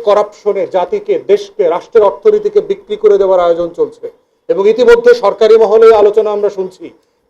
করাপশনে জাতিকে, দেশকে, রাষ্ট্রের অর্থনীতিকে বিক্রি করে দেওয়ার আয়োজন চলছে। এবং ইতিমধ্যে সরকারি মহলে আলোচনা আমরা শুনছি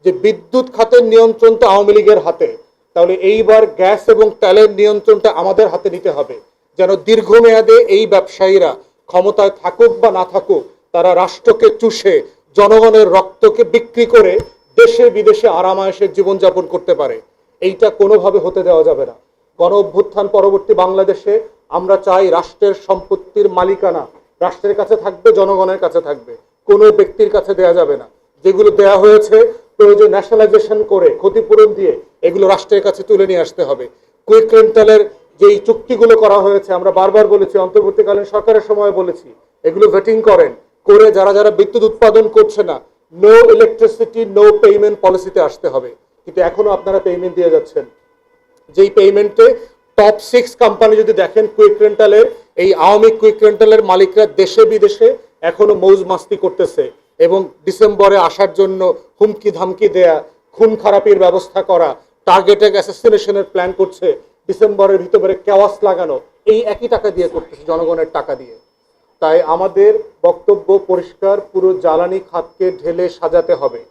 যে বিদ্যুৎ খাতের নিয়ন্ত্রণ তো আওয়ামী লীগের হাতে, তাহলে এইবার গ্যাস এবং তেলের নিয়ন্ত্রণটা আমাদের হাতে নিতে হবে, যেন দীর্ঘমেয়াদে এই ব্যবসায়ীরা ক্ষমতায় থাকুক বা না থাকুক, তারা রাষ্ট্রকে চুষে জনগণের রক্তকে বিক্রি করে দেশে বিদেশে আরামায়েশের জীবনযাপন করতে পারে। এইটা কোনোভাবে হতে দেওয়া যাবে না। গণ অভ্যুত্থান পরবর্তী বাংলাদেশে আমরা চাই রাষ্ট্রের সম্পত্তির মালিকানা রাষ্ট্রের কাছে থাকবে, জনগণের কাছে থাকবে, কোনো ব্যক্তির কাছে দেয়া যাবে না। যেগুলো দেয়া হয়েছে প্রয়োজন ন্যাশনালাইজেশন করে ক্ষতিপূরণ দিয়ে এগুলো রাষ্ট্রের কাছে তুলে নিয়ে আসতে হবে। কুইক রেন্টালের যেই চুক্তিগুলো করা হয়েছে, আমরা বারবার বলেছি, অন্তর্বর্তীকালীন সরকারের সময় বলেছি, এগুলো ভেটিং করেন, করে যারা যারা বিদ্যুৎ উৎপাদন করছে না, নো ইলেকট্রিসিটি নো পেমেন্ট পলিসিতে আসতে হবে। কিন্তু এখনো আপনারা পেমেন্ট দিয়ে যাচ্ছেন, যেই পেমেন্টে টপ 6 কোম্পানি যদি দেখেন কুইক রেন্টালের, এই আওয়ামী কুইক রেন্টালের মালিকরা দেশে বিদেশে এখনো মৌজ মাস্তি করতেছে এবং ডিসেম্বরে আসার জন্য হুমকি ধামকি দেয়া, খুন খারাপির ব্যবস্থা করা, টার্গেটেড অ্যাসাসিনেশনের প্ল্যান করছে, ডিসেম্বরের ভিতরে কেওয়াস লাগানো, এই একই টাকা দিয়ে করতেছে, জনগণের টাকা দিয়ে। তাই আমাদের বক্তব্য পরিষ্কার, পুরো জ্বালানি খাতকে ঢেলে সাজাতে হবে।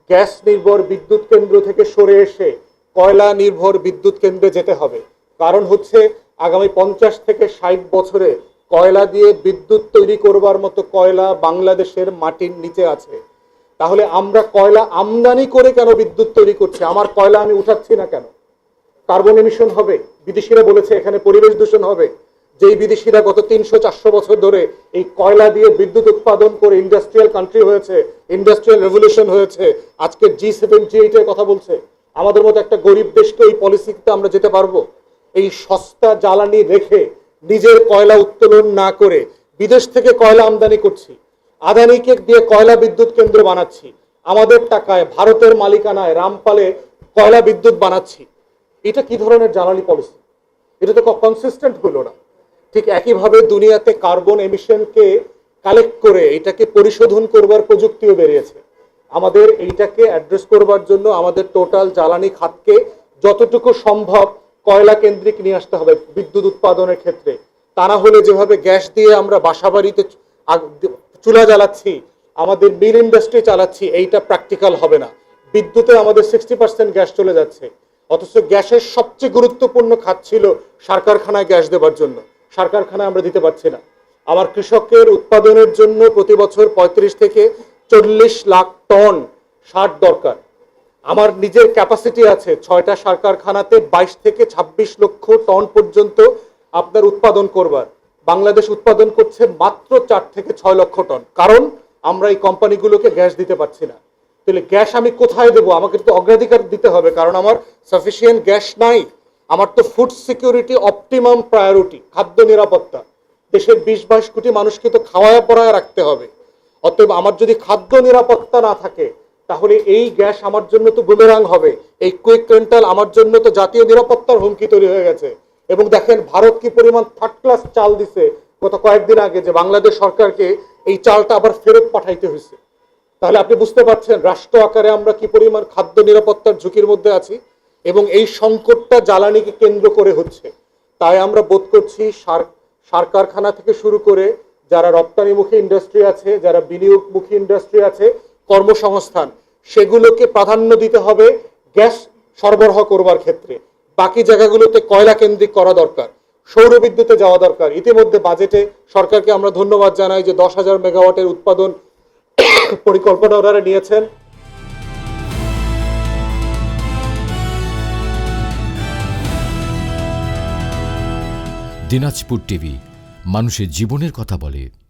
গ্যাস নির্ভর বিদ্যুৎ কেন্দ্র থেকে সরে এসে কয়লা নির্ভর বিদ্যুৎ কেন্দ্রে যেতে হবে। কারণ হচ্ছে আগামী 50 থেকে 60 বছরে কয়লা দিয়ে বিদ্যুৎ তৈরি করবার মতো কয়লা বাংলাদেশের মাটির নিচে আছে। তাহলে আমরা কয়লা আমদানি করে কেন বিদ্যুৎ তৈরি করছি? আমার কয়লা আমি উঠাচ্ছি না কেন? কার্বন এমিশন হবে, বিদেশিরা বলেছে এখানে পরিবেশ দূষণ হবে। যেই বিদেশিরা গত 300-400 বছর ধরে এই কয়লা দিয়ে বিদ্যুৎ উৎপাদন করে ইন্ডাস্ট্রিয়াল কান্ট্রি হয়েছে, ইন্ডাস্ট্রিয়াল রেভলিউশন হয়েছে, আজকে G7 G8 এর কথা বলছে, আমাদের মতো একটা গরিব দেশকে এই পলিসিতে আমরা যেতে পারবো? এই সস্তা জ্বালানি রেখে নিজের কয়লা উত্তোলন না করে বিদেশ থেকে কয়লা আমদানি করছি, আদানিকে দিয়ে কয়লা বিদ্যুৎ কেন্দ্র বানাচ্ছি, আমাদের টাকায় ভারতের মালিকানায় রামপালে কয়লা বিদ্যুৎ বানাচ্ছি। এটা কি ধরনের জ্বালানি পলিসি? এটা তো কনসিস্টেন্ট হলো না। ঠিক একইভাবে দুনিয়াতে কার্বন এমিশনকে কালেক্ট করে এটাকে পরিশোধন করবার প্রযুক্তিও বেরিয়েছে। আমাদের এইটাকে অ্যাড্রেস করবার জন্য আমাদের টোটাল জ্বালানি খাতকে যতটুকু সম্ভব কয়লা কেন্দ্রিক নিয়ে আসতে হবে বিদ্যুৎ উৎপাদনের ক্ষেত্রে। তা না হলে যেভাবে গ্যাস দিয়ে আমরা বাসাবাড়িতে চুলা জ্বালাচ্ছি, আমাদের মিল ইন্ডাস্ট্রি চালাচ্ছি, এইটা প্র্যাকটিক্যাল হবে না। বিদ্যুতে আমাদের 60% গ্যাস চলে যাচ্ছে, অথচ গ্যাসের সবচেয়ে গুরুত্বপূর্ণ খাত ছিল সার কারখানায় গ্যাস দেবার জন্য, সার কারখানায় আমরা দিতে পারছি না। আমার কৃষকের উৎপাদনের জন্য প্রতি বছর 35 থেকে 40 লাখ টন সার দরকার। আমার নিজের ক্যাপাসিটি আছে 6টা সার কারখানাতে 22 থেকে 26 লক্ষ টন পর্যন্ত আপনার উৎপাদন করবার। বাংলাদেশ উৎপাদন করছে মাত্র 4 থেকে 6 লক্ষ টন, কারণ আমরা এই কোম্পানিগুলোকে গ্যাস দিতে পারছি না। তাহলে গ্যাস আমি কোথায় দেবো? আমাকে তো অগ্রাধিকার দিতে হবে, কারণ আমার সাফিসিয়েন্ট গ্যাস নাই। আমার তো ফুড সিকিউরিটি অপটিমাম প্রায়োরিটি, খাদ্য নিরাপত্তা। দেশের 20-22 কোটি মানুষকে তো খাওয়ায় পড়ায় রাখতে হবে। অতএব আমার যদি খাদ্য নিরাপত্তা না থাকে, তাহলে এই গ্যাস আমার জন্য তো বুমেরাং হবে। এই কুইক রেন্টাল আমার জন্য তো জাতীয় নিরাপত্তার হুমকি তৈরি হয়ে গেছে। এবং দেখেন ভারত কি পরিমাণ থার্ড ক্লাস চাল দিছে গত কয়েকদিন আগে, যে বাংলাদেশ সরকারকে এই চালটা আবার ফেরত পাঠাইতে হয়েছে। তাহলে আপনি বুঝতে পারছেন রাষ্ট্র আকারে আমরা কি পরিমাণ খাদ্য নিরাপত্তার ঝুঁকির মধ্যে আছি, এবং এই সংকটটা জ্বালানিকে কেন্দ্র করে হচ্ছে। তাই আমরা বোধ করছি সার কারখানা থেকে শুরু করে যারা রপ্তানিমুখী ইন্ডাস্ট্রি আছে, যারা বিনিয়োগমুখী ইন্ডাস্ট্রি আছে, কর্মসংস্থান, সেগুলোকে প্রাধান্য দিতে হবে গ্যাস সরবরাহ করবার ক্ষেত্রে। বাকি জায়গাগুলোতে কয়লা কেন্দ্রিক করা দরকার, সৌর বিদ্যুতে যাওয়া দরকার। ইতিমধ্যে বাজেটে সরকারকে আমরা ধন্যবাদ জানাই যে 10,000 মেগাওয়াটের উৎপাদন পরিকল্পনা ওনারা নিয়েছেন। দিনাজপুর টিভি, মানুষের জীবনের কথা বলে।